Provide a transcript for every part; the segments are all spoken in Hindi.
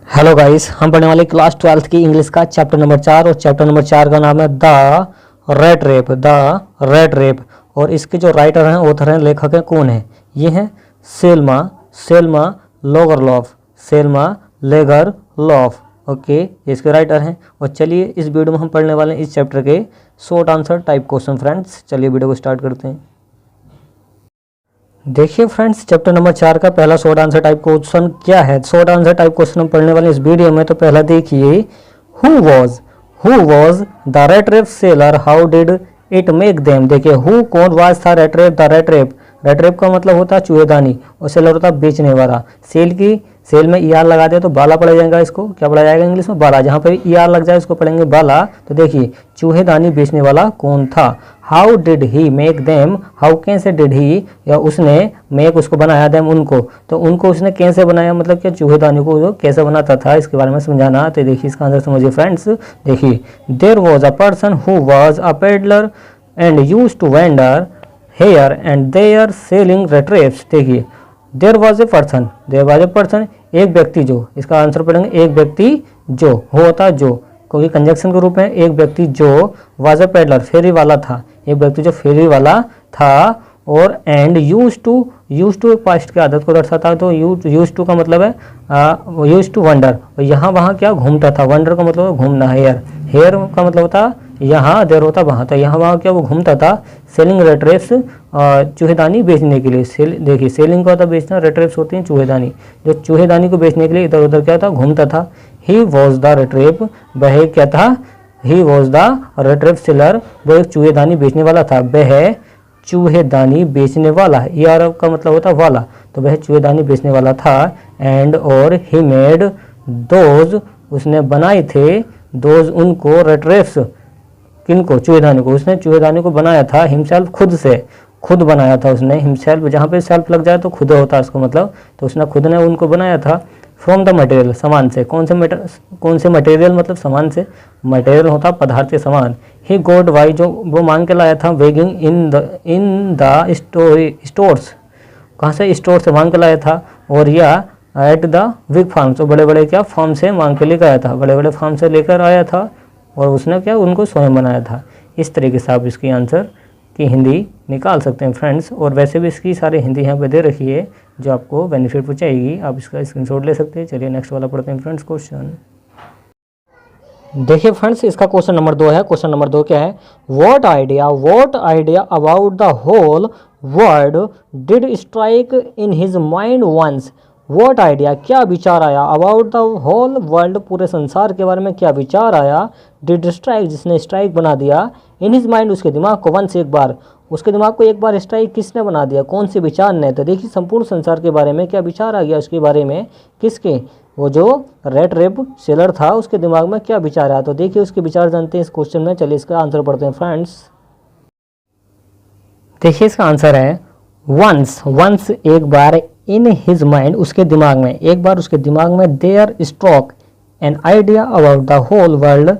हेलो गाइस, हम पढ़ने वाले क्लास 12th की इंग्लिश का चैप्टर नंबर 4 और चैप्टर नंबर 4 का नाम है द रेड रेप। और इसके जो राइटर हैं, ऑथर हैं, लेखक हैं, कौन है? ये हैं सेल्मा सेल्मा लोगरलॉफ सेल्मा लेगरलॉफ। ओके, ये इसके राइटर हैं। और चलिए इस वीडियो में हम पढ़ने वाले हैं इस चैप्टर के short answer type question. Friends, चलिए वीडियो को स्टार्ट करते हैं। देखिए फ्रेंड्स, चैप्टर नंबर 4 का पहला शॉर्ट आंसर टाइप क्वेश्चन क्या है? शॉर्ट आंसर टाइप क्वेश्चन हम पढ़ने वाले इस वीडियो में। तो पहला देखिए, who was the red rape seller, how did it make them. देखिए, हु कौन, वाज था, red rape the red rape. Red rape का मतलब होता है चूहेदानी और सेलर होता है बेचने वाला। सेल में ईआर लगा दिया तो बाला पड़ जाएगा। इसको क्या पढ़ा जाएगा इंग्लिश में? बाला। जहाँ पे ईआर लग जाए उसको पढ़ेंगे बाला। तो देखिए, चूहेदानी बेचने वाला कौन था? How did he make them, how कैसे डिड ही, या उसने मेक उसको बनाया देम उनको। तो उनको उसने कैसे बनाया, मतलब कि चूहेदानी को कैसे बनाता था, इसके बारे में समझाना। तो देखिए इसका आंसर समझिए फ्रेंड्स। देखिए, there was a person who was a peddler and used to vendor here and they are selling rattraps. देखिए, देयर वॉज ए पर्सन, एक व्यक्ति जो, इसका आंसर पढ़ेंगे एक व्यक्ति जो, होता जो, क्योंकि कंजक्शन के रूप में एक व्यक्ति जो, वाज ए पेडलर, फेरी वाला था, एक व्यक्ति जो फेरी वाला था। और एंड यूज टू पास्ट की आदत को दर्शाता है। तो यूज टू का मतलब है यूज टू वंडर, यहाँ वहाँ क्या घूमता था। वंडर का मतलब है घूमना। हेयर का मतलब होता यहाँ, देर होता वहाँ। तो यहाँ वहाँ क्या वो घूमता था। सेलिंग रेट्रेप्स, चूहेदानी बेचने के लिए। देखिए, सेलिंग का होता बेचना, रेट्रेप्स होती हैं चूहेदानी। जो चूहेदानी को बेचने के लिए इधर उधर क्या था, घूमता था। ही वॉज द रेट्रेप, वह क्या था? ही वॉज द रेट्रेप सेलर, वो एक चूहेदानी बेचने वाला था। वह चूहेदानी बेचने वाला है, ई आर का मतलब होता वाला। तो वह चूहेदानी बेचने वाला था। एंड और ही मेड दोज, उसने बनाए थे, दोज उनको, रेट्रेप्स किनको? चूहेदानी को। उसने चूहेदानी को बनाया था हिमसेल्फ, खुद से, खुद बनाया था उसने। हिमसेल्फ, जहाँ पे सेल्फ लग जाए तो खुद होता है उसको मतलब। तो उसने खुद ने उनको बनाया था। फ्रॉम द मटेरियल, सामान से। कौन से मटेरियल मतलब सामान से। मटेरियल होता पदार्थ के समान। ही गॉट वाई, जो वो मांग के लाया था। वेगिंग इन द स्टोर्स, कहाँ से? स्टोर से मांग के लाया था। और या एट द बिग फार्म, तो बड़े बड़े क्या फार्म से मांग के लेकर आया था, बड़े बड़े फार्म से लेकर आया था। और उसने क्या उनको स्वयं बनाया था। इस तरीके से आप इसकी आंसर की हिंदी निकाल सकते हैं फ्रेंड्स। और वैसे भी इसकी सारी हिंदी यहाँ पे दे रखी है जो आपको बेनिफिट पहुँचाएगी। आप इसका स्क्रीनशॉट ले सकते हैं। चलिए नेक्स्ट वाला पढ़ते हैं फ्रेंड्स, क्वेश्चन। देखिए फ्रेंड्स, इसका क्वेश्चन नंबर 2 है। क्वेश्चन नंबर 2 क्या है? What idea about the whole world did strike in his mind once. What idea, क्या विचार आया, अबाउट द होल वर्ल्ड, पूरे संसार के बारे में क्या विचार आया, डिड स्ट्राइक, जिसने स्ट्राइक बना दिया, इन हिज माइंड, उसके दिमाग को, वंस, एक बार, उसके दिमाग को एक बार स्ट्राइक किसने बना दिया, कौन से विचार ने। तो देखिए, संपूर्ण संसार के बारे में क्या विचार आ गया उसके बारे में, किसके? वो जो रेड रेप सेलर था उसके दिमाग में क्या विचार आया। तो देखिए उसके विचार जानते हैं इस क्वेश्चन में। चलिए इसका आंसर पढ़ते हैं फ्रेंड्स। देखिए इसका आंसर है वंस एक बार, इन हिज माइंड, उसके दिमाग में, एक बार उसके दिमाग में, there stroke an idea about the whole world.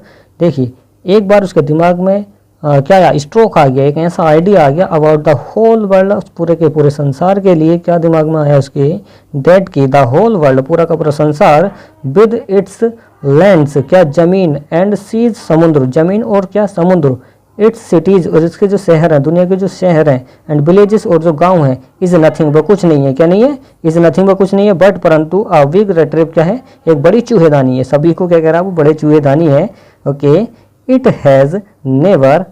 देखिए, एक बार उसके दिमाग में क्या आया? स्ट्रोक आ गया, एक ऐसा आइडिया आ गया अबाउट द होल वर्ल्ड, पूरे के पूरे संसार के लिए क्या दिमाग में आया उसके? दैट की द होल वर्ल्ड, पूरा का पूरा संसार, विद इट्स लैंड्स, क्या जमीन, एंड सीज, समुद्र, जमीन और क्या समुद्र, इट्स सिटीज, और इसके जो शहर हैं, दुनिया के जो शहर हैं, एंड विलेजेस, और जो गांव हैं, इज नथिंग, वह कुछ नहीं है। क्या नहीं है? इज नथिंग, वह कुछ नहीं है, बट परंतु अ बिग रेट्रेप, क्या है? एक बड़ी चूहेदानी है। सभी को क्या कह रहा है? वो बड़े चूहेदानी है। Okay, it has never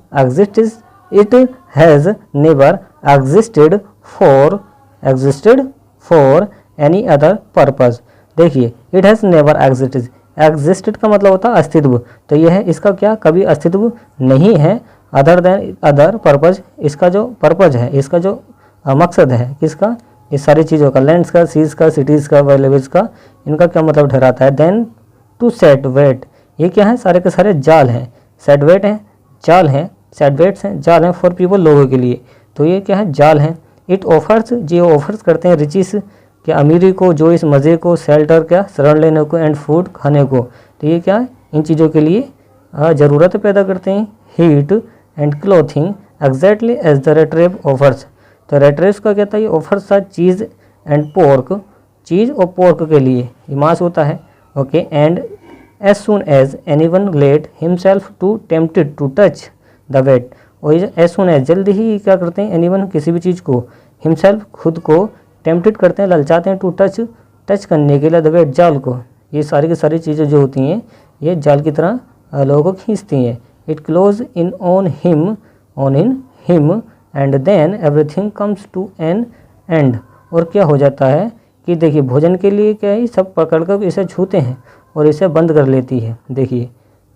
existed for any other purpose. देखिए, इट हैज़ नेवर एग्जिस्टेड का मतलब होता है अस्तित्व। तो यह है इसका क्या? कभी अस्तित्व नहीं है। अदर पर्पज, इसका जो पर्पज है, इसका जो मकसद है, किसका? इस सारी चीज़ों का, लैंड्स का, सीज का, सिटीज़ का, विलेज का, इनका क्या मतलब ठहराता है? देन टू सेट वेट, ये क्या है? सारे के सारे जाल हैं। सेट वेट हैं, जाल हैं, सेट वेट्स हैं, जाल हैं फॉर पीपल, लोगों के लिए। तो ये क्या है? जाल हैं। इट ऑफर्स, जी ऑफर्स करते हैं, रिचिस, क्या अमीरी को, जो इस मज़े को, शेल्टर, क्या शरण लेने को, एंड फूड, खाने को। तो ये क्या है? इन चीज़ों के लिए ज़रूरत पैदा करते हैं। Heat and clothing exactly as the rattrap offers. तो रेट्रेप्स का कहता है ये ऑफर्स था चीज़ एंड पोर्क, चीज़ और पोर्क के लिए, ये मांस होता है, okay, and as soon as anyone let himself to tempted to touch the bait, और एज सुन एज जल्दी ही क्या करते हैं, एनीवन किसी भी चीज़ को, हिमसेल्फ खुद को, टेम्प्टेड करते हैं ललचाते हैं, टू टच करने के लिए द वेट जाल को। ये सारी की सारी चीज़ें जो होती हैं ये जाल की तरह लोगों को खींचती हैं। It close in on in him and then everything comes to an end, और क्या हो जाता है कि देखिए भोजन के लिए क्या है, सब पकड़ कर इसे छूते हैं और इसे बंद कर लेती है। देखिए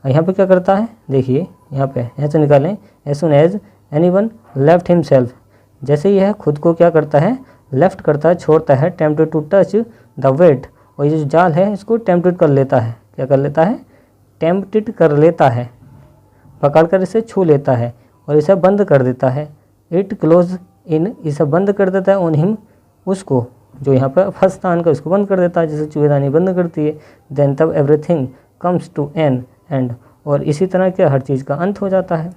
यहाँ पे क्या करता है, देखिए यहाँ पे ऐसे निकालें, as soon as anyone left himself, जैसे यह खुद को क्या करता है, लेफ्ट करता है, छोड़ता है, tempted to touch the bait, और ये जो जाल है इसको टेम्प्टेड कर लेता है, क्या कर लेता है, टेम्प्टेड कर लेता है, पकड़कर इसे छू लेता है और इसे बंद कर देता है। इट क्लोज इन, इसे बंद कर देता है, ऑन हिम, उसको जो यहाँ पर फंसता है उसको बंद कर देता है, जैसे चूहेदानी बंद करती है। देन तब everything comes to an end, और इसी तरह क्या हर चीज़ का अंत हो जाता है।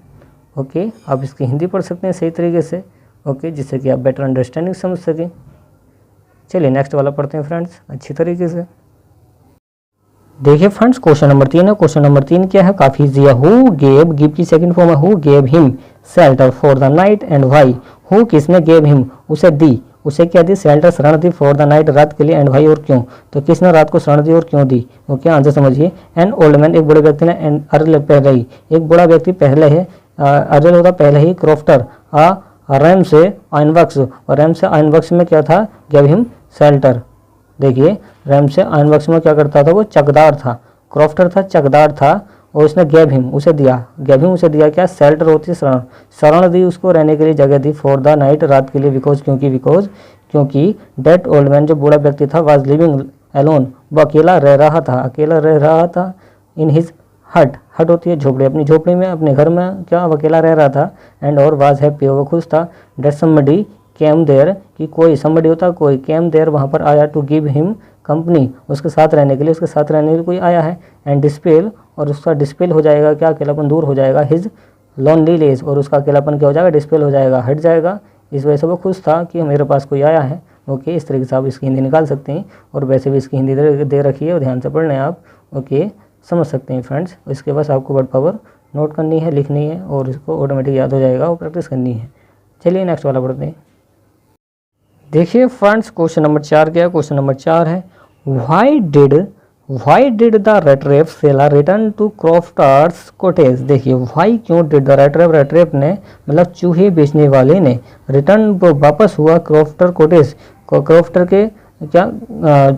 ओके, आप इसकी हिंदी पढ़ सकते हैं सही तरीके से, ओके, जिससे कि आप बेटर अंडरस्टैंडिंग समझ सकें। चलिए नेक्स्ट वाला पढ़ते हैं फ्रेंड्स अच्छी तरीके से। देखिए फ्रेंड्स क्वेश्चन नंबर 3 है। क्वेश्चन नंबर 3 क्या है, काफी इजी है। हु गेव, गिव की सेकंड फॉर्म है who gave him shelter for the night and why. Who किसने, गेव हिम उसे दी, उसे क्या दी, शेल्टर शरण दी, फॉर द नाइट रात के लिए, एंड व्हाई और क्यों, तो किसने रात को शरण दी और क्यों दी। ओके, आंसर समझिए। एन ओल्ड मैन, एक बड़े व्यक्ति ने, एंड अर्ल पहले ही, एक बड़ा व्यक्ति पहले है, अर्ल होता पहले ही, क्रॉफ्टर रैम से आइनवक्स, और रैम से आइनवक्स में क्या था, गेव हिम शेल्टर। देखिए रैम से आइनवक्स में क्या करता था, वो चकदार था, क्रॉफ्टर था, चकदार था, और उसने गेव हिम उसे दिया क्या, शेल्टर होती है शरण, शरण दी उसको, रहने के लिए जगह दी, फॉर द नाइट रात के लिए, बिकॉज क्योंकि डेट ओल्ड मैन जो बूढ़ा व्यक्ति था, वाज लिविंग एलोन, वो अकेला रह रहा था, इन हिज हट होती है झोपड़ी, अपनी झोपड़ी में, अपने घर में क्या अकेला रह रहा था, एंड और वाज हैप्पी, वो खुश था, डेट समबडी केम देयर, कि कोई समबडी होता कोई, केम देयर वहाँ पर आया, टू गिव हिम कंपनी, उसके साथ रहने के लिए, कोई आया है, एंड डिस्पेल, और उसका डिस्पेल हो जाएगा क्या, अकेलापन दूर हो जाएगा, हिज लोनलीनेस, और उसका अकेलापन क्या हो जाएगा, डिस्पेल हो जाएगा, हट जाएगा, इस वजह से वो खुश था कि मेरे पास कोई आया है। ओके, इस तरीके से आप इसकी हिंदी निकाल सकते हैं, और वैसे भी इसकी हिंदी दे रखी है और ध्यान से पढ़ना है आप। ओके, समझ सकते हैं फ्रेंड्स। इसके बाद आपको वर्ड पावर नोट करनी है, लिखनी है, और इसको ऑटोमेटिक याद हो जाएगा और प्रैक्टिस करनी है। चलिए नेक्स्ट वाला पढ़ते हैं। देखिए फ्रेंड्स क्वेश्चन नंबर 4 क्या है, क्वेश्चन नंबर 4 है why did the rattrap seller return to crofter's cottage. देखिए व्हाई, क्यों, डिड द रेटरेप ने मतलब चूहे बेचने वाले ने, रिटर्न वापस हुआ क्रॉफ्टर कॉटेज, क्रॉफ्टर के क्या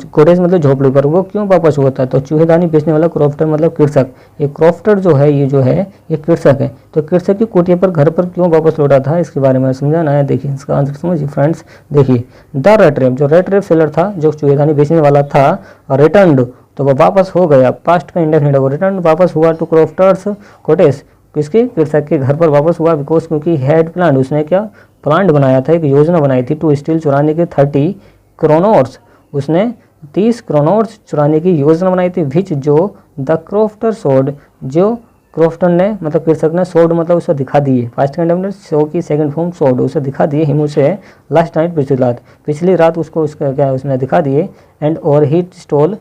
कॉटेज मतलब झोपड़ी पर, वो क्यों वापस हुआ था, तो चूहेदानी बेचने वाला क्रॉफ्टर मतलब कृषक, ये क्रॉफ्टर जो है ये कृषक है, तो कृषक की कुटिया पर घर पर क्यों वापस लौटा था, इसके बारे में समझाना है। देखिए इसका आंसर समझिए फ्रेंड्स। देखिए द रेटरेप, जो रेटरेप सेलर था, जो चूहेदानी बेचने वाला था, रिटर्न, तो वो वापस हो गया, पास्ट का इंडेफिनिट है, वो रिटर्न वापस हुआ टू क्रॉफ्टर्स कॉटेज, किसके, कृषक के घर पर वापस हुआ, बिकॉज क्योंकि हैड प्लान, उसने क्या प्लान बनाया था, एक योजना बनाई थी, टू स्टील चुराने के 30 क्रोनोर्स, उसने 30 क्रोनोर्स चुराने की योजना बनाई थी, विच जो द क्रॉफ्टर सोड, जो क्रॉफ्टर ने मतलब कृषक ने, सोड मतलब उसे दिखा दिए, फास्ट इंडेफिनिट शो की सेकंड फॉर्म सोड, उसे दिखा दिए, हिम उसे लास्ट नाइट, पिछली रात उसको उसका क्या उसने दिखा दिए, एंड और ही स्टोल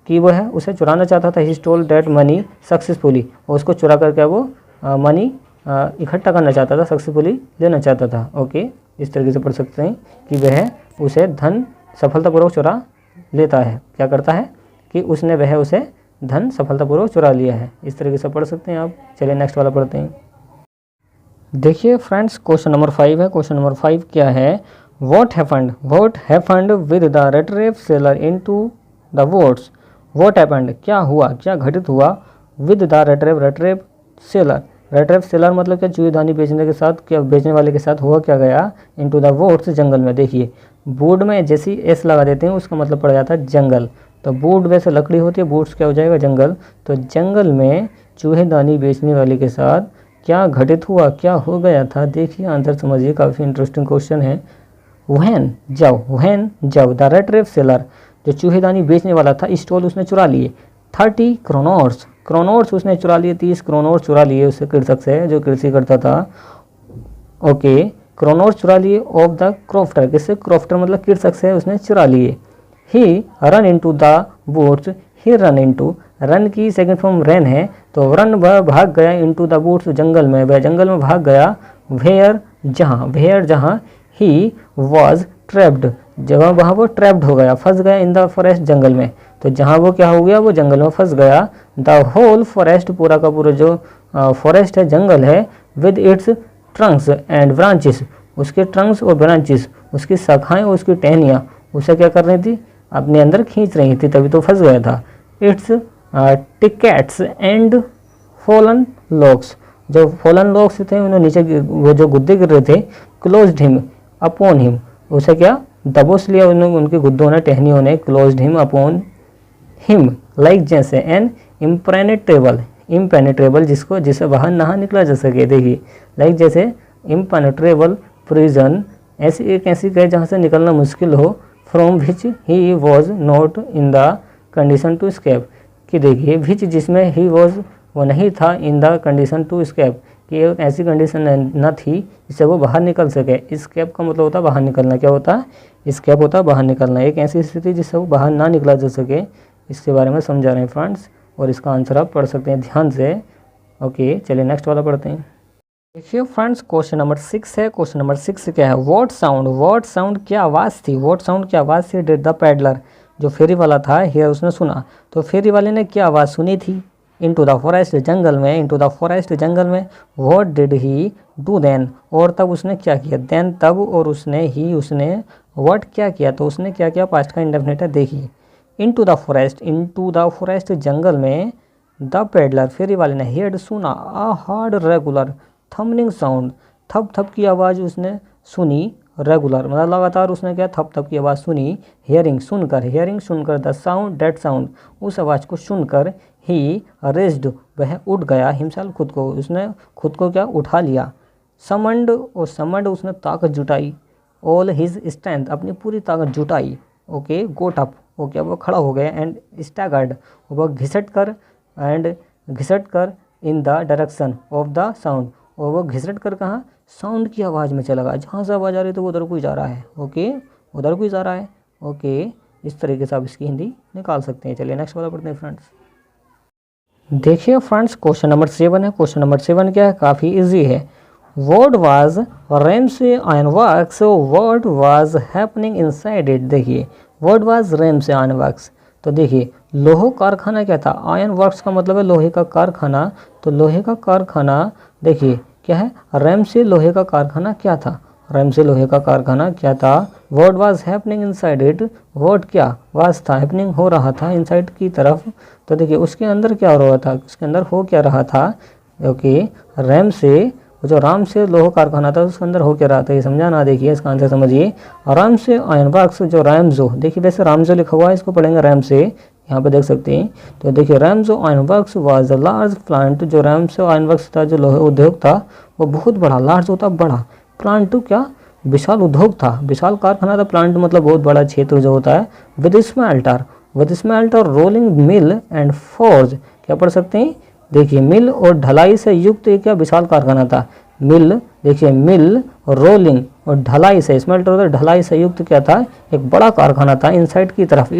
कि वो है उसे चुराना चाहता था, he stole that money successfully, और उसको चुरा कर क्या वो मनी इकट्ठा करना चाहता था, सक्सेसफुली लेना चाहता था। ओके, इस तरीके से पढ़ सकते हैं कि वह उसे धन सफलतापूर्वक चुरा लेता है, क्या करता है कि वह उसे धन सफलतापूर्वक चुरा लिया है, इस तरीके से पढ़ सकते हैं आप। चलिए नेक्स्ट वाला पढ़ते हैं। देखिए फ्रेंड्स क्वेश्चन नंबर 5 है। क्वेश्चन नंबर 5 क्या है, what happened with the rattrap seller into the woods. What happened, क्या हुआ, क्या घटित हुआ, विद द रेटरेप सेलर मतलब क्या, चूहेदानी बेचने के साथ, क्या बेचने वाले के साथ हुआ क्या गया, इनटू द वोट्स, जंगल में। देखिए वुड में जैसी एस लगा देते हैं उसका मतलब पड़ जाता है जंगल, तो वुड वैसे लकड़ी होती है, वुड्स क्या हो जाएगा जंगल, तो जंगल में चूहेदानी बेचने वाले के साथ क्या घटित हुआ, क्या हो गया था। देखिए आंसर समझिए, काफ़ी इंटरेस्टिंग क्वेश्चन है। व्हेन जब द रेटरेप सेलर, जो चूहेदानी बेचने वाला था, स्टोल उसने चुरा लिए 30 क्रोनोर्स उसने चुरा लिए, 30 क्रोनोर्स चुरा लिए उससे, कृषक से जो कृषि करता था। ओके, क्रोनोर्स चुरा लिए ऑफ द क्रॉफ्टर, किससे, क्रॉफ्टर मतलब कृषक से उसने चुरा लिए। He run into the boots he run into, run की सेकंड फॉर्म रन है, तो रन वह भाग गया इनटू द बूट्स जंगल में, वह जंगल में भाग गया, वेयर जहाँ ही वाज ट्रैप्ड, जगह वहाँ वो ट्रैप्ड हो गया, फंस गया, इन द फॉरेस्ट जंगल में, तो जहाँ वो क्या हो गया, वो जंगल में फंस गया। द होल फॉरेस्ट, पूरा का पूरा जो फॉरेस्ट है, जंगल है, with its Trunks and branches, उसके ट्रंक्स और ब्रांचेस, उसकी शाखाएं और उसकी टहनियाँ उसे क्या कर रही थी, अपने अंदर खींच रही थी, तभी तो फंस गया था। It's tickets and fallen locks, जो फॉलन लॉक्स थे उन्होंने नीचे वो जो गुद्दे गिर रहे थे, क्लोज्ड हिम अपॉन हिम, उसे क्या दबोच लिया उन्होंने, उनके गुद्दों ने, टहनियों ने, closed him upon him, like जैसे एन इम्पेनेट्रेबल जिसे बाहर नहा निकला जा सके, देखिए लाइक जैसे इम्पेनेट्रेबल प्रिजन, ऐसी एक ऐसी कैद जहाँ से निकलना मुश्किल हो, from which he was not in the condition to escape, कि देखिए विच जिसमें ही वॉज वो नहीं था, in the condition to escape, कि एक ऐसी कंडीशन न थी जिससे वो बाहर निकल सके। स्केप का मतलब होता है बाहर निकलना, क्या होता है स्केप, होता है बाहर निकलना, एक ऐसी स्थिति जिससे वो बाहर ना निकला जा सके, इसके बारे में समझा रहे हैं फ्रेंड्स, और इसका आंसर आप पढ़ सकते हैं ध्यान से। ओके चलिए नेक्स्ट वाला पढ़ते हैं। देखिए फ्रेंड्स क्वेश्चन नंबर 6 है, क्वेश्चन नंबर 6 क्या है, व्हाट साउंड क्या आवाज़ थी, व्हाट साउंड क्या आवाज़ थी डिड द पैडलर, जो फेरी वाला था हियर उसने सुना, तो फेरी वाले ने क्या आवाज़ सुनी थी, इनटू द फॉरेस्ट जंगल में, इनटू द फॉरेस्ट जंगल में, what did he do then, और तब उसने क्या किया, देन तब, और उसने व्हाट क्या किया, तो उसने क्या किया, पास्ट का इंडेफिनिट है, देखिए इनटू द फॉरेस्ट जंगल में, द पेडलर फेरी वाले ने, हेड सुना, आ हार्ड रेगुलर थंबनिंग साउंड, थप थप की आवाज़ उसने सुनी, रेगुलर मतलब लगातार उसने क्या थप थप की आवाज़ सुनी, हियरिंग सुनकर, द साउंड डेट साउंड, उस आवाज़ को सुनकर, ही रेज्ड वह उठ गया, हिमसेल्फ खुद को, उसने खुद को क्या उठा लिया, समंड उसने ताकत जुटाई, ऑल हिज स्ट्रेंथ अपनी पूरी ताकत जुटाई, ओके गोट अप ओके वो खड़ा हो गया, एंड स्टैगर्ड वह घिसट कर in the direction of the sound, और वो घिसट कर कहाँ, साउंड की आवाज़ में चला गया, जहाँ से आवाज़ आ रही है तो वो उधर को ही जा रहा है, ओके उधर को ही जा रहा है, ओके इस तरीके से आप इसकी हिंदी निकाल सकते हैं। चलिए नेक्स्ट वाला पढ़ते हैं फ्रेंड्स। देखिए फ्रेंड्स क्वेश्चन नंबर 7 है, क्वेश्चन नंबर 7 क्या है, काफ़ी इजी है, what was Ramsjo iron works, what was happening inside it, देखिए what was Ramsjo iron works, तो देखिए लोह कारखाना क्या था, आयरन वर्क्स का मतलब है लोहे का कारखाना, तो लोहे का कारखाना देखिए क्या है, रेम्से लोहे का कारखाना क्या था, रेम्से लोहे का कारखाना क्या था, what was happening inside it, what क्या वाज था, हैपनिंग हो रहा था इनसाइड की तरफ, तो देखिए उसके अंदर क्या हो रहा था, उसके अंदर हो क्या रहा था, ओके रेम्से जो राम से लोह कारखाना था उसके अंदर हो क्या रहा था, ये समझाना, देखिए इसका आंसर समझिए, राम से आयरन वर्क्स जो रैमजो, देखिए वैसे रामजो लिखा हुआ है, इसको पढ़ेंगे रैम से, यहाँ पे देख सकते हैं, तो देखिए Ramsjo iron works was the large plant, जो रैमजो आयरन वर्क्स था जो लोहे उद्योग था वो बहुत बड़ा, लार्ज होता बड़ा, प्लांट क्या विशाल उद्योग था, विशाल कारखाना था, प्लांट मतलब बहुत बड़ा क्षेत्र जो होता है, with smelter rolling mill and forge, क्या पढ़ सकते हैं, देखिए मिल और ढलाई से युक्त एक क्या विशाल कारखाना था, मिल देखिए मिल रोलिंग और ढलाई से, स्मेल्टर और ढलाई से युक्त क्या था, एक बड़ा कारखाना था, इनसाइड की तरफ,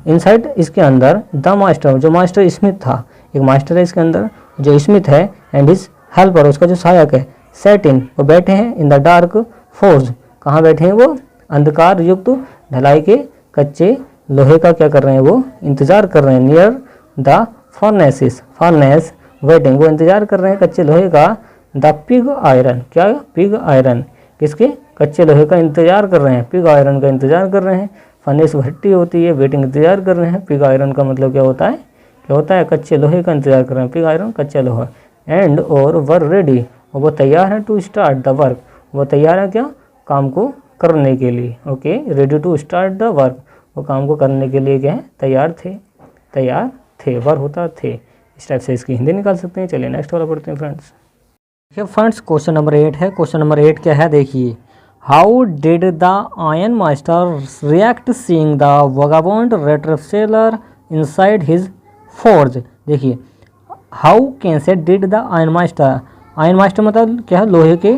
इनसाइड इसके अंदर, द मास्टर जो मास्टर स्मिथ था, एक मास्टर है इसके अंदर जो स्मिथ है, एंड हिज हेल्पर उसका जो सहायक है, सेट इन वो बैठे हैं, इन द डार्क फोर्ज कहाँ बैठे हैं वो, अंधकार युक्त ढलाई के कच्चे लोहे का क्या कर रहे हैं वो इंतजार कर रहे हैं, नियर द फर्नेस वेटिंग वो इंतजार कर रहे हैं कच्चे लोहे का, द पिग आयरन क्या पिग आयरन किसके कच्चे लोहे का इंतजार कर रहे हैं, पिग आयरन का इंतजार कर रहे हैं, फर्नेस भट्टी होती है, वेटिंग इंतजार कर रहे हैं, पिग आयरन का मतलब क्या होता है कच्चे लोहे का इंतजार कर रहे हैं, पिग आयरन कच्चा लोहा, एंड और वर रेडी और वो तैयार है टू स्टार्ट द वर्क, वो तैयार है क्या काम को करने के लिए, okay ready to start the work, वो काम को करने के लिए क्या है तैयार थे वर्क होता थे, इस टाइप से इसकी हिंदी निकाल सकते हैं। चलिए नेक्स्ट वाला पढ़ते हैं फ्रेंड्स। देखिए फ्रेंड्स क्वेश्चन नंबर 8 है, क्वेश्चन नंबर 8 क्या है, देखिए how did the iron master react seeing the vagabond rattrap seller inside his forge, देखिए हाउ कैसे डिड द आयरन मास्टर मतलब क्या है लोहे के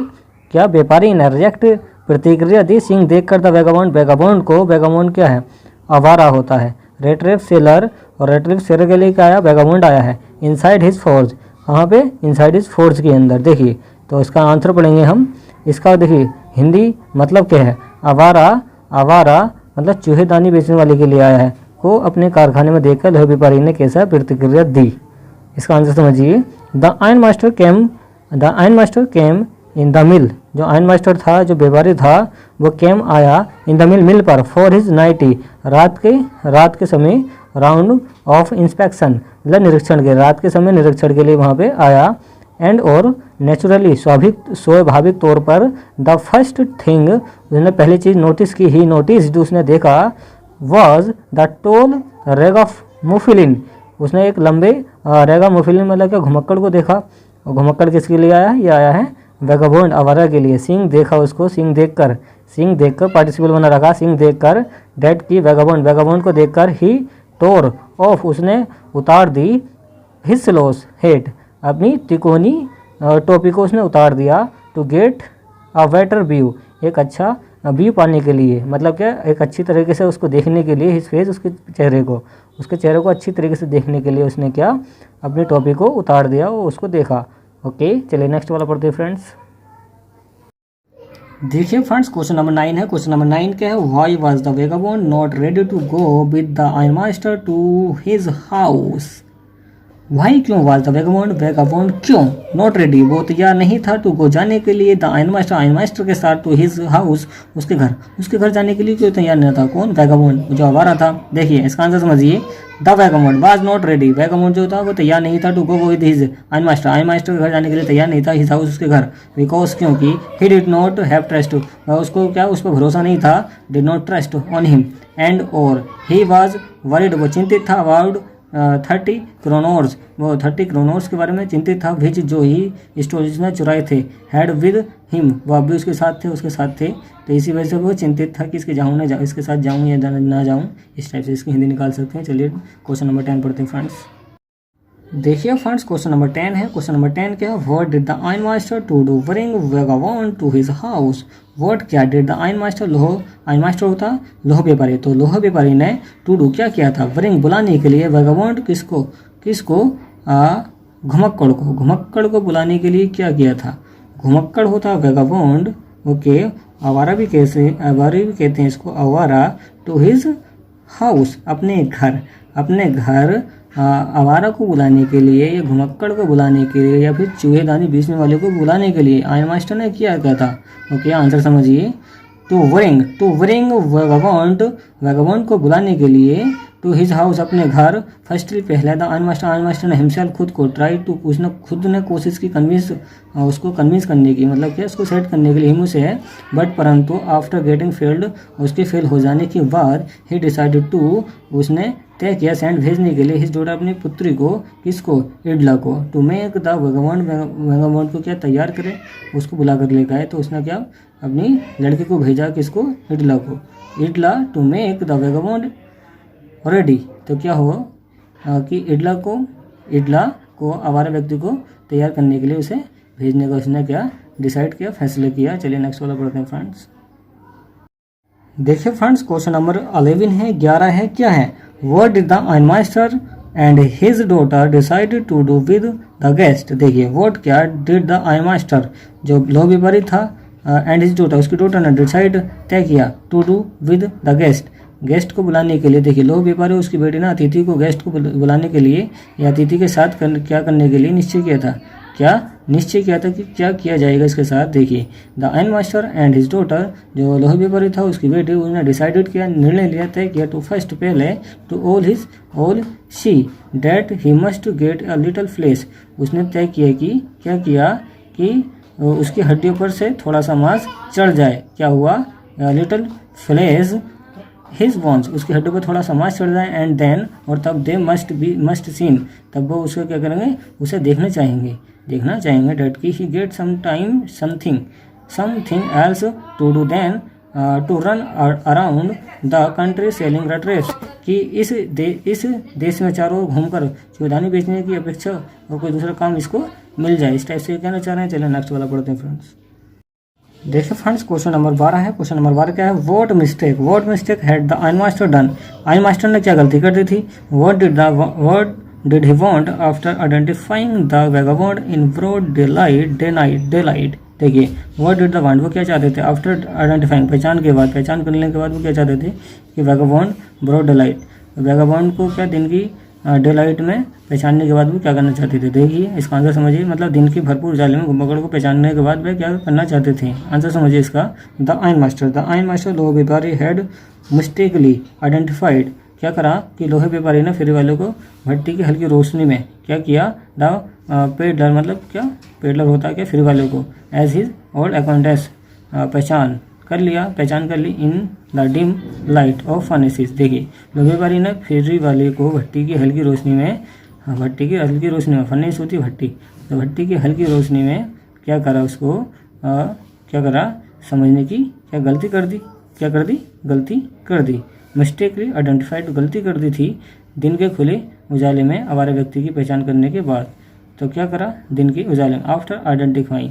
क्या व्यापारी ने रिएक्ट प्रतिक्रिया दी। सिंह देखकर द वेगाबॉन्ड, वेगाबॉन्ड क्या है, आवारा होता है। रेट्रेफ सेलर, और रेट्रेफ सेलर के लिए क्या आया, वेगाबॉन्ड आया है। इनसाइड हिज फोर्ज, कहाँ पे, इनसाइड हिज फोर्ज के अंदर। देखिए तो इसका आंसर पढ़ेंगे हम। इसका देखिए हिंदी मतलब क्या है, आवारा, आवारा मतलब चूहेदानी बेचने वाले के लिए आया है, को अपने कारखाने में देखकर लोहे व्यापारी ने कैसा प्रतिक्रिया दी। इसका आंसर समझिए। The iron master came in the mill, जो आयरन मास्टर था, जो व्यापारी था, वो केम आया इन द मिल पर फॉर हिज नाइटी, रात के समय राउंड ऑफ इंस्पेक्शन, मतलब निरीक्षण के, रात के समय निरीक्षण के लिए वहाँ पे आया। एंड और नेचुरली, स्वाभाविक तौर पर द फर्स्ट थिंग, उसने पहली चीज़ नोटिस की, ही नोटिस्ड, उसने देखा, वॉज द टोल रेग ऑफ मुफिलिन, उसने एक लंबे रेगा मुफिलिन मतलब क्या, घुमक्कड़ को देखा। और घुमक्कड़ किसके लिए आया है, ये आया है वेगाबॉन्ड, आवारा के लिए। सिंह देखा उसको, सिंह देखकर पार्टिसिपल बना रखा, सिंह देखकर, डेट की वेगाबॉन्ड को देखकर, ही टोर ऑफ, उसने उतार दी, हिज स्लोस हेट, अपनी तिकोनी टोपी को उसने उतार दिया, to get a better view, एक अच्छा व्यू पाने के लिए, मतलब क्या, एक अच्छी तरीके से उसको देखने के लिए, हिज फेस, उसके चेहरे को अच्छी तरीके से देखने के लिए उसने क्या, अपनी टोपी को उतार दिया, वो उसको देखा। ओके, चलिए नेक्स्ट वाला पढ़ते हैं फ्रेंड्स। देखिए फ्रेंड्स, क्वेश्चन नंबर 9 है। क्वेश्चन नंबर 9 क्या है, why was the vagabond not ready to go with the iron master to his house. Why, क्यों, वाज द वेगाबॉन्ड क्यों नॉट रेडी, वो तैयार नहीं था, टू गो जाने के लिए, द आयरन मास्टर के साथ, टू हिज हाउस, उसके घर जाने के लिए क्यों तैयार नहीं था, कौन, वेगाबॉन्ड जो आवारा था। देखिए इसका आंसर समझिए। The vagabond was not ready, vagabond जो था वो तैयार नहीं था, to go with his iron master के घर जाने के लिए तैयार नहीं था, हिज हाउस, उसके घर, बिकॉज, क्योंकि, he did not have trust, उसको क्या, उस पर भरोसा नहीं था, did not trust on him, and और, ही वाज वरीड, वो चिंतित था, अबाउट 30 क्रोनोर्स, वो 30 क्रोनोर्स के बारे में चिंतित था, विच जो ही स्टोरेज में चुराए थे, हैड विद हिम, वो अभी उसके साथ थे, तो इसी वजह से वो चिंतित था कि इसके साथ जाऊँ या ना जाऊँ, इस टाइप से इसकी हिंदी निकाल सकते हैं। चलिए क्वेश्चन नंबर 10 पढ़ते हैं फ्रेंड्स। देखिए फ्रेंड्स, क्वेश्चन नंबर 10 है। क्वेश्चन नंबर 10 क्या है, what did the iron master to do bring vagabond to his house. What क्या, did the iron master, iron master होता लोह व्यापारी, तो लोह व्यापारी ने टू डू क्या किया था, ब्रिंग बुलाने के लिए, वेगाबॉन्ड किसको घुमक्कड़ को बुलाने के लिए क्या किया था। घुमक्कड़ होता वेगाबॉन्ड, ओके, आवारा भी कहते हैं इसको, आवारा, टू हिज हाउस, अपने घर आवारा को बुलाने के लिए, या घुमक्कड़ को बुलाने के लिए, या फिर चूहेदानी बेचने वाले को बुलाने के लिए आयरन मास्टर ने क्या था। ओके, आंसर समझिए। टू ब्रिंग वेगाबॉन्ड को बुलाने के लिए, टू हिज हाउस, अपने घर, फर्स्टली पहले, द आयरन मास्टर ने हिमसेल्फ, खुद को, ट्राई टू, उसने खुद ने कोशिश की, उसको कन्विंस करने की, मतलब क्या, उसको सेट करने के लिए, हिम से है, बट परंतु आफ्टर गेटिंग फेल्ड, उसके फेल हो जाने के बाद, ही डिसाइडेड टू, उसने तय किया, सेंड भेजने के लिए, हिज डॉटर, अपनी पुत्री को, किसको, इडला को, टू मेक द वेगाबॉन्ड को क्या, तैयार करे, उसको बुला कर लेकर आए, तो उसने क्या, अपनी लड़के को भेजा, किसको, इडला को, to make the vagabond ready, तो क्या हुआ कि इडला को आवारा व्यक्ति को तैयार करने के लिए उसे भेजने का उसने क्या डिसाइड किया, फैसले किया। चलिए नेक्स्ट वाला पढ़ते हैं फ्रेंड्स। देखिए फ्रेंड्स, क्वेश्चन नंबर 11 है, 11 है, क्या है, what did the iron master and his daughter decided to do with the guest. देखिए व्हाट क्या डिड द आयरन मास्टर, जो लोह व्यापारी था, एंड हिज डॉटर, उसकी डॉटर ने डिसाइड, तय किया, to do with the guest को बुलाने के लिए। देखिए लोह व्यापारी, उसकी बेटी ना अतिथि को, गेस्ट को बुलाने के लिए, या अतिथि के साथ क्या करने के लिए निश्चय किया था कि क्या किया जाएगा इसके साथ। देखिए the iron master and his daughter, जो लोह व्यापारी था, उसकी बेटी, उसने डिसाइडेड किया, निर्णय लिया, तय किया, टू फर्स्ट, पहले, to all see that he must get a little flesh, उसने तय किया कि क्या किया कि उसकी हड्डियों पर से थोड़ा सा मांस चढ़ जाए। क्या हुआ, लिटिल फ्लेश हिज बोन्स, उसकी हड्डियों पर थोड़ा सा मांस चढ़ जाए, एंड देन, और तब, दे मस्ट सीन, तब वो उसको क्या करेंगे, उसे देखना चाहेंगे, डेट की he get something else to do, then to run around the country selling rattraps, कि इस देश में चारों ओर घूमकर चूहेदानी बेचने की अपेक्षा और कोई दूसरा काम इसको मिल जाए, इस टाइप से कहना चाह रहे हैं। चलिए नेक्स्ट वाला पढ़ते हैं फ्रेंड्स। देखिए फ्रेंड्स क्वेश्चन नंबर 12 है। क्वेश्चन नंबर 12 क्या है, what mistake had the iron master done. Iron master ने क्या गलती कर दी थी। What did he want after identifying the vagabond in broad day light. देखिए व्हाट डिड द वांट, वो क्या चाहते थे, आफ्टर आइडेंटिफाइंग पहचान करने के बाद वो क्या चाहते थे कि vagabond broad day light, vagabond को क्या दिन की डे लाइट में पहचानने के बाद वो क्या करना चाहते थे। देखिए इसका आंसर समझिए, मतलब दिन की भरपूर उजाले में घुमक्कड़ को पहचानने के बाद वे क्या करना चाहते थे। आंसर समझिए इसका, द आयन मास्टर लोहे व्यापारी हैड मिस्टेकली आइडेंटिफाइड, क्या करा कि लोहे व्यापारी ने फेरी वाले को भट्टी की हल्की रोशनी में क्या किया, द पेडलर, मतलब क्या पेडलर होता है क्या फेरी वाले को, एज हिज ओल्ड अकाउंटेंस, पहचान कर ली in the dim light of furnaces. देखिए लोहे व्यापारी ने फेरी वाले को भट्टी की हल्की रोशनी में, फर्नेस होती भट्टी, तो भट्टी की हल्की रोशनी में क्या करा, उसको क्या करा समझने की क्या गलती कर दी। मिस्टेकली आइडेंटिफाइड, गलती कर दी थी दिन के खुले उजाले में आवारा व्यक्ति की पहचान करने के बाद। तो क्या करा दिन के उजाले में, after identifying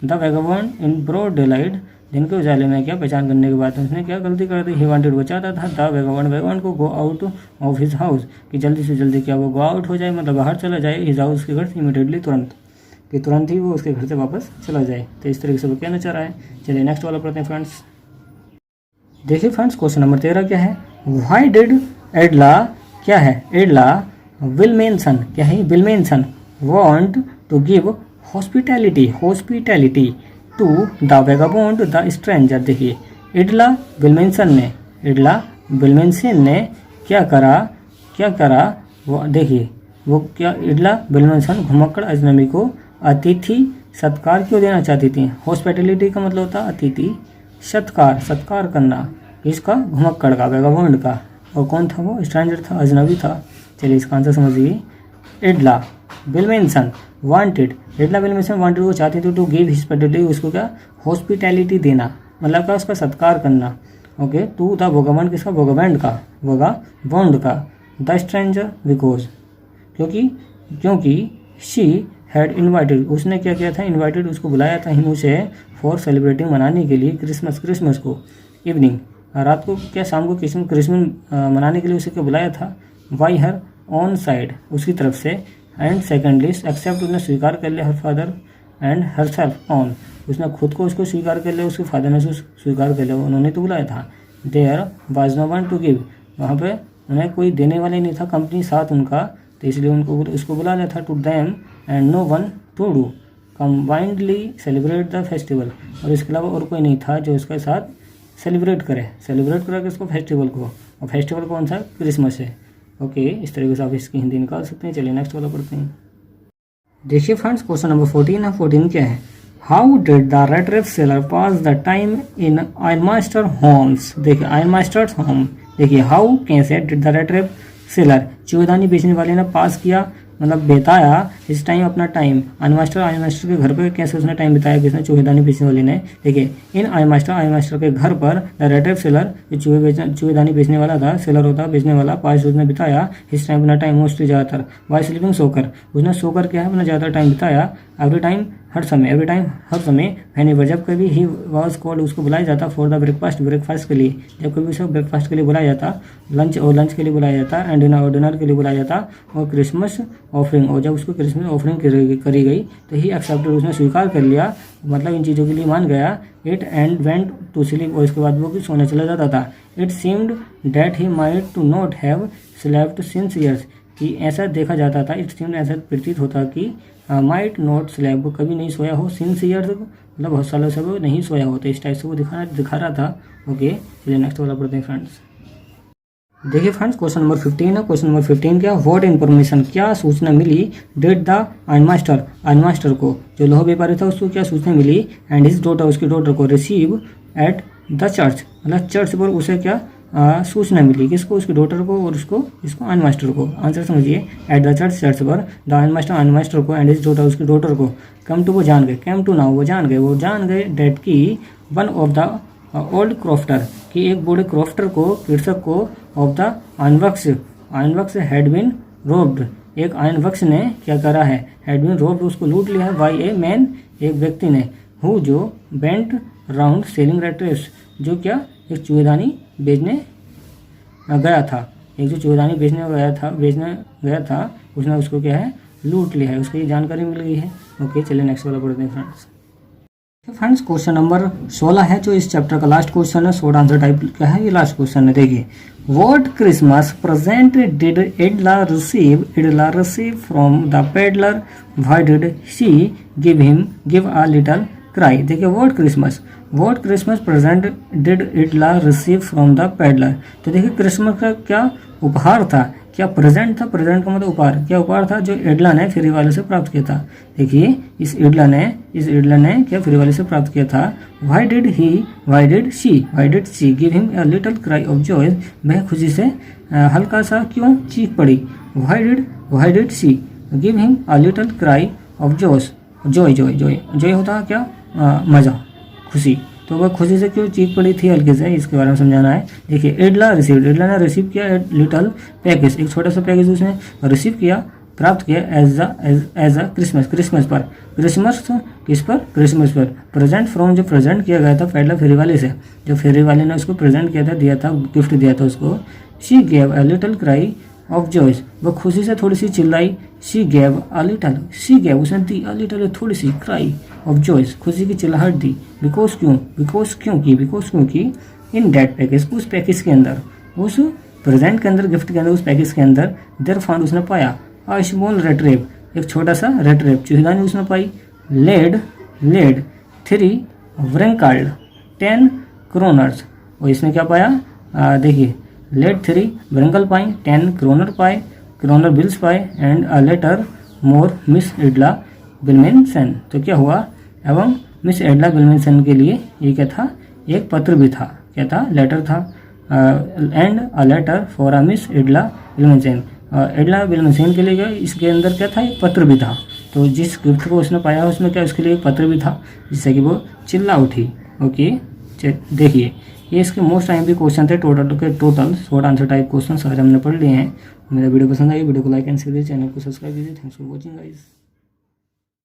the vagabond in broad day light, दिन के उजाले में क्या पहचान करने के बाद उसने क्या गलती कर दी। ही वांटेड, वो चाहता था द वैगाबॉन्ड को go out of his house, कि जल्दी से जल्दी क्या वो गो आउट हो जाए, मतलब बाहर चला जाए, हिज हाउस के घर से इमीडिएटली, तुरंत ही वो उसके घर से वापस चला जाए। तो इस तरीके से वो कहना चाह रहा है। चलिए नेक्स्ट वाला पढ़ते हैं फ्रेंड्स। देखिए फ्रेंड्स क्वेश्चन नंबर 13 क्या है, why did Edla Willmansson want to give hospitality to the vagabond the stranger. देखिए एडला विल्मेंसन ने क्या करा वो, देखिए वो क्या एडला विल्मेंसन घुमक्कड़ अजनबी को अतिथि सत्कार क्यों देना चाहती थी। हॉस्पिटैलिटी का मतलब होता है अतिथि सत्कार करना, इसका घुमक्कड़ का, वैगाबॉन्ड का, और कौन था वो, स्ट्रेंजर था, अजनबी था। चलिए इसका आंसर समझिए, एडला विल्मेंसन वांटेड वो चाहती थी टू गिव हॉस्पिटैलिटी, उसको क्या हॉस्पिटैलिटी देना, मतलब क्या उसका सत्कार करना, ओके, टू द वैगाबॉन्ड, किसका, वैगाबॉन्ड का, द स्ट्रेंजर बिकॉज, क्योंकि शी हैड इन्वाइटेड, उसने क्या किया था, इन्वाइटेड उसको बुलाया था, हिम उसे, फॉर सेलिब्रेटिंग मनाने के लिए क्रिसमस को, इवनिंग रात को, क्या शाम को क्रिसमस मनाने के लिए उसे क्या बुलाया था, बाई हर ऑन साइड, उसकी तरफ से, एंड सेकेंडली एक्सेप्ट, उसने स्वीकार कर लिया, her father and her self on, उसने खुद को उसको स्वीकार कर लिया, उसके फादर ने स्वीकार कर लिया, उन्होंने तो बुलाया था। There was no one to give, वहाँ पे उन्हें कोई देने वाले नहीं था, कंपनी साथ उनका, तो इसलिए उसको बुला लिया था, to them and no one to do combinedly celebrate the festival, और इसके अलावा और कोई नहीं था जो उसके साथ सेलिब्रेट करे किसको, फेस्टिवल को, और फेस्टिवल कौन सा, क्रिसमस है। ओके, इस तरीके से आप इसकी हिंदी निकाल सकते हैं। चलिए नेक्स्ट वाला पढ़ते हैं। देखिए फ्रेंड्स क्वेश्चन नंबर 14 है। 14 क्या है, how did the rattrap seller pass the time in iron master homes. देखिए आयन मास्टर होम, देखिए हाउ कैसे did the rattrap seller, चूहेदानी बेचने वाले ने पास किया, मतलब बिताया इस टाइम अपना टाइम, आयन मास्टर के घर पर कैसे उसने टाइम बिताया, किसने, चूहेदानी बेचने वाले ने। देखिए इन आयन मास्टर के घर पर द रेड रेफ सेलर, जो चूहेदानी बेचने वाला था, सेलर होता बेचने वाला, पास उसने बिताया इस टाइम अपना टाइम, मोस्टली ज़्यादातर, बाय स्लीपिंग, सोकर, उसने सोकर क्या है अपना ज़्यादातर टाइम बिताया, एवरी टाइम हर समय, वैन जब कभी ही वॉज कॉल्ड, उसको बुलाया जाता, फॉर द ब्रेकफास्ट के लिए, जब कभी उसे ब्रेकफास्ट के लिए बुलाया जाता, लंच के लिए बुलाया जाता, एंड डिनर के लिए बुलाया जाता, और क्रिसमस ऑफरिंग, और जब उसको क्रिसमस ऑफरिंग करी गई तो ही एक्सेप्टेड, उसने स्वीकार कर लिया, मतलब इन चीज़ों के लिए मान गया, it and went to sleep, और इसके बाद वो सोने चला जाता था। It seemed that he might to not have slept since years, कि ऐसा देखा जाता था, इट सीम्ड ऐसा प्रतीत होता कि माइट नॉट स्लेप, कभी नहीं सोया हो, सिंस ईयर्स, मतलब बहुत सालों से वो नहीं सोया हो, तो इस टाइप से वो दिखा रहा था। ओके, चलिए नेक्स्ट वाला पढ़ते हैं फ्रेंड्स। देखिए फ्रेंड्स क्वेश्चन नंबर 15 है। क्वेश्चन नंबर 15 क्या, व्हाट इन्फॉर्मेशन, क्या सूचना मिली, डिड द आयन मास्टर को, जो लोहा व्यापारी था उसको क्या सूचना मिली, एंड हिज डॉटर, उसकी डॉटर को, रिसीव एट द चर्च, मतलब चर्च पर उसे क्या सूचना मिली, किसको, उसकी डॉटर को, और इसको आयन मास्टर को। आंसर समझिए, एट द चर्च पर द आयन मास्टर को, एंड हिज डॉटर, उसकी डॉटर को, कम टू, वो जान गए, कैम टू नाउ, वो जान गए, डेट की one of the old crofter, कि एक बूढ़े क्रॉफ्टर को, कृषक को, of the ironworks had been robbed, एक आयनवक्स ने क्या करा है, हैड बीन रोब्ड, उसको लूट लिया है, बाई ए मैन, एक व्यक्ति ने, हु जो went round selling rattraps, जो क्या एक चूहेदानी बेचने गया था। एक जो चूहेदानी बेचने गया था उसने उसको क्या है लूट लिया है, उसको ये जानकारी मिल गई है। ओके चलिए नेक्स्ट वाला पढ़ते हैं फ्रेंड्स। फ्रेंड्स क्वेश्चन नंबर 16 है जो इस चैप्टर का लास्ट क्वेश्चन है, शॉर्ट आंसर टाइप का है, ये लास्ट क्वेश्चन है। देखिए, what Christmas present did Idla receive from the peddler, why did she give a little cry. देखिए, what Christmas present did Idla receive from the peddler. तो देखिए क्रिसमस का क्या उपहार था, क्या प्रेजेंट था, प्रेजेंट का मतलब उपहार, क्या उपहार था जो इडला ने फेरी वाले से प्राप्त किया था। देखिए इस इडला ने क्या फेरी वाले से प्राप्त किया था। Why did she give him a little cry of Joy. वह खुशी से हल्का सा क्यों चीख पड़ी। Why did she give him a little cry of Joy होता है क्या मजा, खुशी। तो वह खुशी से क्यों चीख पड़ी थी हल्के से, इसके बारे में समझाना है। देखिए, इडला ने रिसीव किया लिटिल पैकेज, एक छोटा सा पैकेज उसने रिसीव किया, प्राप्त किया एज अ क्रिसमस पर प्रेजेंट फ्रॉम, जो प्रेजेंट किया गया था पेडलर फेरी वाले से, जो फेरी वाले ने उसको प्रेजेंट किया था, दिया था, गिफ्ट दिया था उसको। She gave a little cry of Joy, वह खुशी से थोड़ी सी चिल्लाई। शी गेव उसने दी अ लिटिल थोड़ी सी क्राई ऑफ जॉय, खुशी की चिल्लाहट दी। बिकॉज क्योंकि इन दैट पैकेज, उस पैकेज के अंदर, उस प्रेजेंट के अंदर, गिफ्ट के अंदर, उस पैकेज के अंदर देयर फाउंड उसने पाया अ स्मॉल रेड रेप, एक छोटा सा रेड रेप चूहेदानी उसने पाई। लेड 3 व्रिंकल्ड 10 क्रोनर्स, और इसने क्या पाया, देखिए लेड 3 व्रिंकल पाई, 10 क्रोनर बिल्स पाए, and a letter more miss Idla Willmansson. तो क्या हुआ, एवं मिस इडला विल्मेंसन के लिए ये क्या था, एक पत्र भी था, क्या था, लेटर था। And a letter for a miss Idla Willmansson, Idla Willmansson के लिए इसके अंदर क्या था, एक पत्र भी था। तो जिस गिफ्ट को उसने पाया उसमें क्या उसके लिए एक पत्र भी था, जिससे कि वो चिल्ला उठी। ओके देखिए, ये इसके मोस्ट टाइम भी क्वेश्चन थे, total short answer type question आज हमने पढ़ लिए हैं। मेरा वीडियो पसंद आई, वीडियो को लाइक एंड शेयर कीजिए, चैनल को सब्सक्राइब कीजिए। Thanks for watching guys.